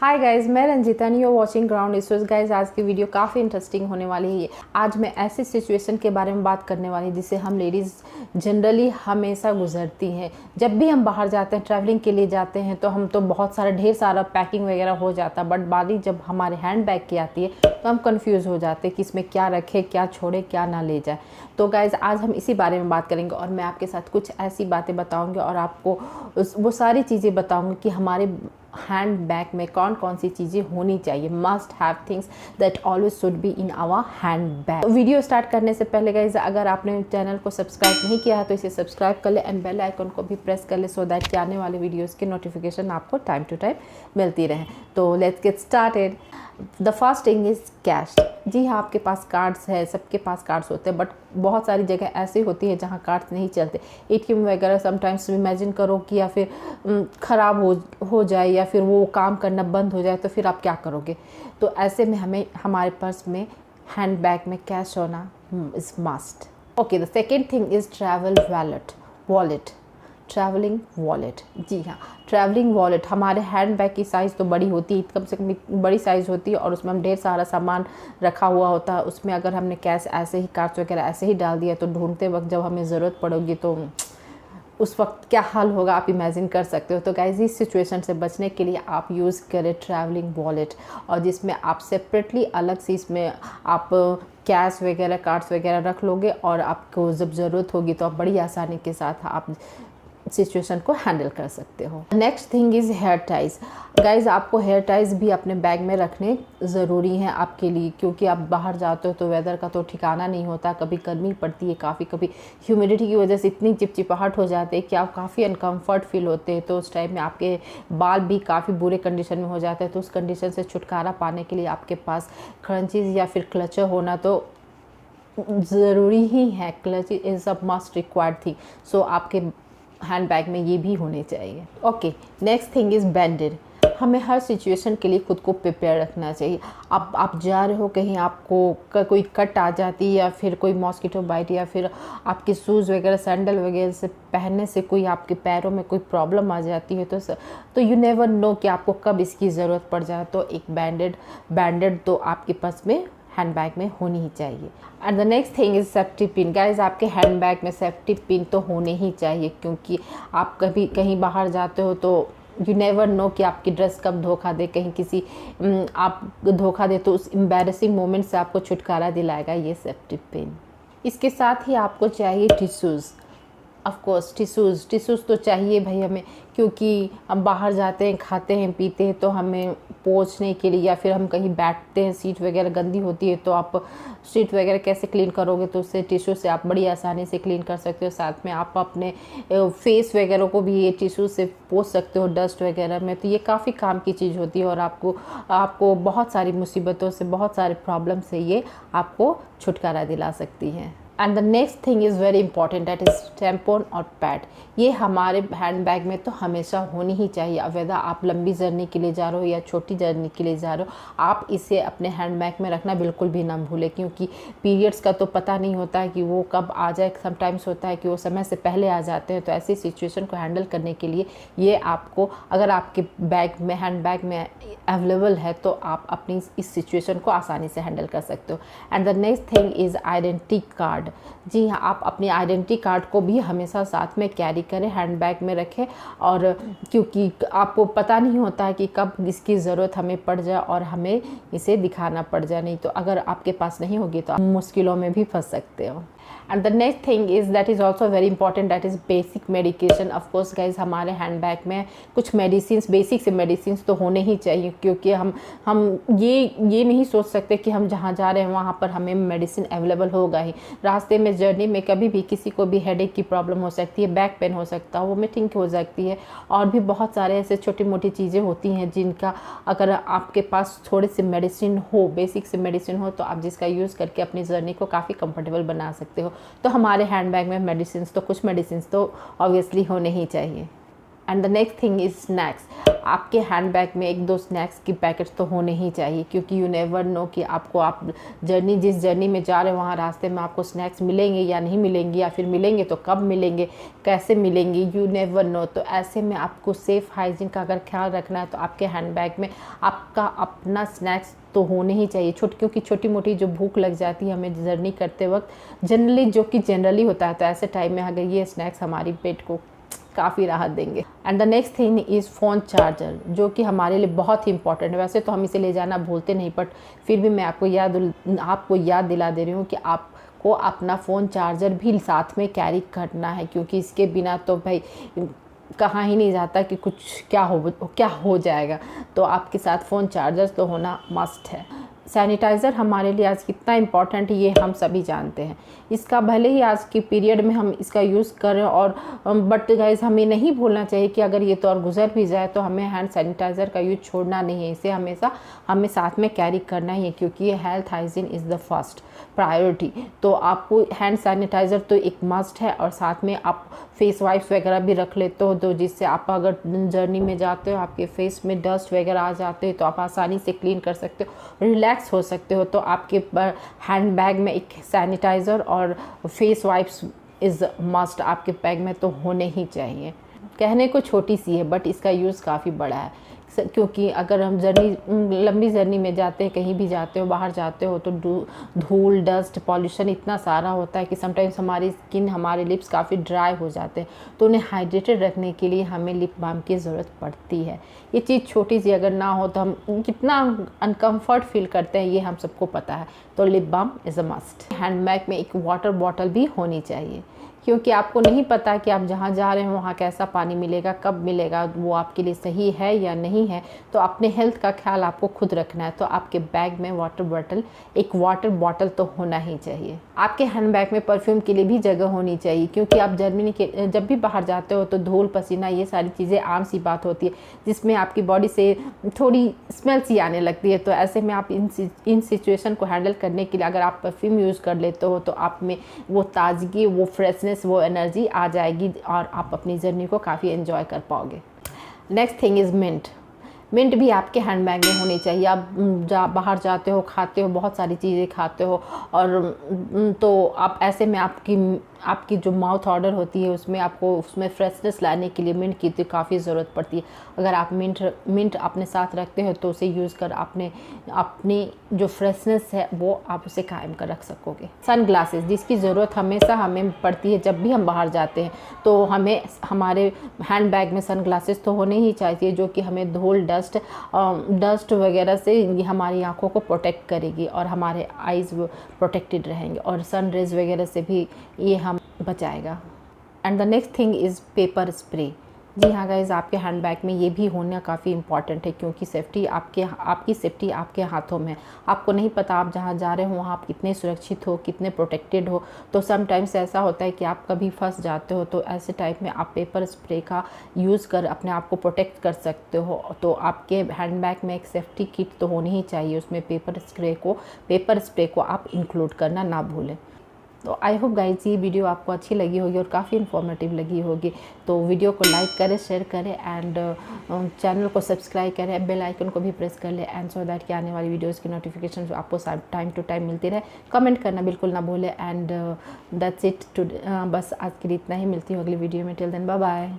हाय guys, मैं Ranjita and you are watching ground issues. Guys, आज की वीडियो काफ़ी इंटरेस्टिंग होने वाली है। आज मैं ऐसी सिचुएशन के बारे में बात करने वाली जिसे हम लेडीज़ जनरली हमेशा गुजरती हैं। जब भी हम बाहर जाते हैं, ट्रैवलिंग के लिए जाते हैं, तो हम तो बहुत सारा ढेर सारा पैकिंग वगैरह हो जाता है, बट बारी जब हमारे हैंड बैग की आती है तो हम कंफ्यूज हो जाते हैं कि इसमें क्या रखें, क्या छोड़े, क्या ना ले जाए। तो गाइज़, आज हम इसी बारे में बात करेंगे और मैं आपके साथ कुछ ऐसी बातें बताऊँगी और आपको वो सारी चीज़ें बताऊँगी कि हमारे हैंड बैग में कौन कौन सी चीज़ें होनी चाहिए। Must have things that always should be in our handbag. Video start करने से पहले गाइज, अगर आपने चैनल को सब्सक्राइब नहीं किया है तो इसे सब्सक्राइब कर ले एंड बेल आइकन को भी प्रेस कर ले, सो दैट कि आने वाले वीडियोस के नोटिफिकेशन आपको टाइम टू टाइम मिलती रहे। तो let's get started. The first thing is cash. जी हाँ, आपके पास कार्ड्स है, सबके पास कार्ड्स होते हैं, बट बहुत सारी जगह ऐसी होती है जहाँ कार्ड्स नहीं चलते। एटीएम वगैरह समटाइम्स इमेजिन करो कि या फिर ख़राब हो जाए या फिर वो काम करना बंद हो जाए, तो फिर आप क्या करोगे। तो ऐसे में हमें हमारे पर्स में, हैंड बैग में कैश होना is must. Okay, the second thing is travel wallet. Travelling wallet, जी हाँ, ट्रैवलिंग वॉलेट। हमारे हैंड बैग की साइज़ तो बड़ी होती है, कम से कम बड़ी साइज़ होती है और उसमें हम ढेर सारा सामान रखा हुआ होता है। उसमें अगर हमने कैश ऐसे ही, कार्ड्स वगैरह ऐसे ही डाल दिया तो ढूंढते वक्त जब हमें ज़रूरत पड़ेगी तो उस वक्त क्या हाल होगा, आप इमेजिन कर सकते हो। तो गाइस, इस सिचुएशन से बचने के लिए आप यूज़ करें ट्रैवलिंग वॉलेट, और जिसमें आप सेपरेटली अलग से इसमें आप कैश वगैरह, कार्ड्स वगैरह रख लोगे और आपको जब ज़रूरत होगी तो आप बड़ी आसानी के साथ आप सिचुएशन को हैंडल कर सकते हो। Next thing is here ties. Guys, आपको हेयर टाइज भी अपने बैग में रखने ज़रूरी हैं आपके लिए, क्योंकि आप बाहर जाते हो तो वेदर का तो ठिकाना नहीं होता। कभी गर्मी पड़ती है, कभी ह्यूमिडिटी की वजह से इतनी चिपचिपाहट हो जाती है कि आप काफ़ी अनकम्फर्ट फील होते हैं। तो उस टाइम में आपके बाल भी काफ़ी बुरे कंडीशन में हो जाते हैं। तो उस कंडीशन से छुटकारा पाने के लिए आपके पास क्रंचीज़ या फिर क्लचर होना तो ज़रूरी ही है। Clutch is a must required thing, so आपके हैंड बैग में ये भी होने चाहिए। Okay, next thing is Band-Aid. हमें हर सिचुएशन के लिए खुद को प्रिपेयर रखना चाहिए। आप जा रहे हो कहीं, आपको कोई कट आ जाती है या फिर कोई मॉस्किटो बाइट या फिर आपके शूज़ वगैरह, सैंडल वगैरह से पहनने से कोई आपके पैरों में कोई प्रॉब्लम आ जाती है तो यू नेवर नो कि आपको कब इसकी ज़रूरत पड़ जाए। तो एक बैंडेड तो आपके पास में हैंड बैग में होनी ही चाहिए। And the next thing is safety pin. Guys, आपके हैंड बैग में सेफ्टी पिन तो होने ही चाहिए, क्योंकि आप कभी कहीं बाहर जाते हो तो यू नेवर नो कि आपकी ड्रेस कब धोखा दे, कहीं किसी आप धोखा दे तो उस एम्बैरेसिंग मोमेंट से आपको छुटकारा दिलाएगा ये सेफ्टी पिन। इसके साथ ही आपको चाहिए टिश्यूज़। ऑफ कोर्स टिश्यूज़ तो चाहिए भाई हमें, क्योंकि हम बाहर जाते हैं, खाते हैं, पीते हैं, तो हमें पोंछने के लिए या फिर हम कहीं बैठते हैं, सीट वगैरह गंदी होती है तो आप सीट वगैरह कैसे क्लीन करोगे, तो उससे टिश्यू से आप बड़ी आसानी से क्लीन कर सकते हो। साथ में आप अपने फेस वगैरह को भी ये टिश्यू से पोंछ सकते हो डस्ट वगैरह में। तो ये काफ़ी काम की चीज़ होती है और आपको बहुत सारी मुसीबतों से, बहुत सारे प्रॉब्लम से ये आपको छुटकारा दिला सकती हैं। And the next thing is very important, that is tampon और पैड। ये हमारे हैंड बैग में तो हमेशा होनी ही चाहिए। वेदर आप लंबी जर्नी के लिए जा रहे हो या छोटी जर्नी के लिए जा रहे हो, आप इसे अपने हैंड बैग में रखना बिल्कुल भी ना भूलें, क्योंकि पीरियड्स का तो पता नहीं होता है कि वो कब आ जाए। समटाइम्स होता है कि वो समय से पहले आ जाते हैं। तो ऐसी सिचुएशन को हैंडल करने के लिए ये आपको, अगर आपके बैग में, हैंड बैग में अवेलेबल है, तो आप अपनी इस सिचुएशन को आसानी से हैंडल कर सकते हो। And the next thing is identity card. जी हाँ, आप अपनी आइडेंटिटी कार्ड को भी हमेशा साथ में कैरी करें, हैंड बैग में रखें, और क्योंकि आपको पता नहीं होता है कि कब इसकी ज़रूरत हमें पड़ जाए और हमें इसे दिखाना पड़ जाए। नहीं तो अगर आपके पास नहीं होगी तो आप मुश्किलों में भी फंस सकते हो। And the next thing is that is also very important, that is basic medication. Of course guys, हमारे हैंड बैग में कुछ मेडिसिन, बेसिक से मेडिसिन तो होने ही चाहिए, क्योंकि हम ये नहीं सोच सकते कि हम जहाँ जा रहे हैं वहाँ पर हमें मेडिसिन अवेलेबल होगा ही। रास्ते में, जर्नी में कभी भी किसी को भी हेडेक की प्रॉब्लम हो सकती है, बैक पेन हो सकता है, वोमिटिंग हो सकती है, और भी बहुत सारे ऐसे छोटी मोटी चीज़ें होती हैं जिनका अगर आपके पास थोड़ी सी मेडिसिन हो, बेसिक से मेडिसिन हो, तो आप जिसका यूज़ करके अपनी जर्नी को काफ़ी कंफर्टेबल बना सकते हो। तो हमारे हैंड बैग में कुछ मेडिसिन तो ऑब्वियसली होने ही चाहिए। And the next thing is snacks. आपके हैंड बैग में 1-2 स्नैक्स की पैकेट्स तो होने ही चाहिए, क्योंकि यू नेवर नो कि आपको आप जिस जर्नी में जा रहे हो वहाँ रास्ते में आपको स्नैक्स मिलेंगे या नहीं मिलेंगे, या फिर मिलेंगे तो कब मिलेंगे, कैसे मिलेंगे, यू नेवर नो। तो ऐसे में आपको सेफ़ हाइजीन का अगर ख्याल रखना है तो आपके हैंड बैग में आपका अपना स्नैक्स तो होने ही चाहिए। क्योंकि छोटी मोटी जो भूख लग जाती है हमें जर्नी करते वक्त जनरली होता है, तो ऐसे टाइम में अगर ये स्नैक्स हमारी पेट को काफ़ी राहत देंगे। And the next thing is phone charger, जो कि हमारे लिए बहुत ही इंपॉर्टेंट है। वैसे तो हम इसे ले जाना भूलते नहीं, बट फिर भी मैं आपको याद दिला दे रही हूँ कि आपको अपना फ़ोन चार्जर भी साथ में कैरी करना है, क्योंकि इसके बिना तो भाई कहाँ ही नहीं जाता कि कुछ क्या हो जाएगा। तो आपके साथ फ़ोन चार्जर तो होना मस्ट है। सैनिटाइज़र हमारे लिए आज कितना इम्पॉर्टेंट है ये हम सभी जानते हैं। इसका भले ही आज की पीरियड में हम इसका यूज़ करें, और बट गाइस हमें नहीं भूलना चाहिए कि अगर ये दौर गुजर भी जाए तो हमें हैंड सैनिटाइज़र का यूज़ छोड़ना नहीं है। इसे हमेशा हमें साथ में कैरी करना ही है, क्योंकि ये health hygiene is the first priority. तो आपको हैंड सैनिटाइज़र तो एक मस्ट है, और साथ में आप फेस वाइप्स वगैरह भी रख लेते हो, तो जिससे आप अगर जर्नी में जाते हो आपके फेस में डस्ट वगैरह आ जाते हैं तो आप आसानी से क्लीन कर सकते हो, रिलैक्स हो सकते हो। तो आपके हैंड बैग में एक सैनिटाइज़र और फेस वाइप्स इज़ मस्ट आपके बैग में तो होने ही चाहिए। कहने को छोटी सी है बट इसका यूज़ काफ़ी बड़ा है, क्योंकि अगर हम लंबी जर्नी में जाते हैं, कहीं भी जाते हो, बाहर जाते हो, तो धूल, डस्ट, पॉल्यूशन इतना सारा होता है कि समटाइम्स हमारी स्किन, हमारे लिप्स काफ़ी ड्राई हो जाते हैं। तो उन्हें हाइड्रेटेड रखने के लिए हमें लिप बाम की ज़रूरत पड़ती है। ये चीज़ छोटी सी अगर ना हो तो हम कितना अनकम्फर्ट फील करते हैं, ये हम सबको पता है। तो lip balm is a must. Hand bag में एक वाटर बॉटल भी होनी चाहिए, क्योंकि आपको नहीं पता कि आप जहाँ जा रहे हैं वहाँ कैसा पानी मिलेगा, कब मिलेगा, वो आपके लिए सही है या नहीं है। तो अपने हेल्थ का ख्याल आपको खुद रखना है, तो आपके बैग में एक वाटर बॉटल तो होना ही चाहिए। आपके हैंड बैग में परफ्यूम के लिए भी जगह होनी चाहिए, क्योंकि आप जब भी बाहर जाते हो तो धूल, पसीना, ये सारी चीज़ें आम सी बात होती है, जिसमें आपकी बॉडी से थोड़ी स्मेल सी आने लगती है। तो ऐसे में आप इन सिचुएशन को हैंडल करने के लिए अगर आप परफ्यूम यूज़ कर लेते हो तो आप में वो ताजगी, वो फ्रेशनेस, वो एनर्जी आ जाएगी, और आप अपनी जर्नी को काफ़ी एंजॉय कर पाओगे। नेक्स्ट थिंग इज़ मिंट भी आपके हैंड बैग में होनी चाहिए। आप बाहर जाते हो, खाते हो, बहुत सारी चीज़ें खाते हो, और तो आप ऐसे में आपकी जो माउथ ऑर्डर होती है उसमें फ्रेशनेस लाने के लिए मिंट की तो काफ़ी ज़रूरत पड़ती है। अगर आप मिंट अपने साथ रखते हो तो उसे यूज़ कर अपनी जो फ्रेशनेस है वो आप उसे कायम कर रख सकोगे। सन ग्लासेस, जिसकी ज़रूरत हमेशा हमें पड़ती है जब भी हम बाहर जाते हैं, तो हमें हमारे हैंड बैग में सन ग्लासेस तो होने ही चाहिए, जो कि हमें धूल, डस्ट वगैरह से हमारी आँखों को प्रोटेक्ट करेगी, और हमारे आइज़ प्रोटेक्टेड रहेंगे, और सन रेज वगैरह से भी ये हम बचाएगा। And the next thing is pepper spray. जी हाँ गाइज़, आपके हैंड बैग में ये भी होना काफ़ी इंपॉर्टेंट है, क्योंकि आपकी सेफ्टी आपके हाथों में। आपको नहीं पता आप जहाँ जा रहे हो वहाँ आप कितने सुरक्षित हो, कितने प्रोटेक्टेड हो। तो समटाइम्स ऐसा होता है कि आप कभी फंस जाते हो, तो ऐसे टाइम में आप पेपर स्प्रे का यूज़ कर अपने आप को प्रोटेक्ट कर सकते हो। तो आपके हैंड बैग में एक सेफ्टी किट तो होनी ही चाहिए, उसमें पेपर स्प्रे को आप इंक्लूड करना ना भूलें। तो आई होप गाइज ये वीडियो आपको अच्छी लगी होगी और काफ़ी इन्फॉर्मेटिव लगी होगी। तो वीडियो को लाइक करें, शेयर करें, एंड चैनल को सब्सक्राइब करें, बेल आइकन को भी प्रेस कर लें, एंड सो दैट कि आने वाली वीडियोज़ की नोटिफिकेशन आपको टाइम टू टाइम मिलती रहे। कमेंट करना बिल्कुल ना भूलें, एंड दैट्स इट। बस आज के लिए इतना ही। मिलती हूँ अगली वीडियो में। Till then bye bye.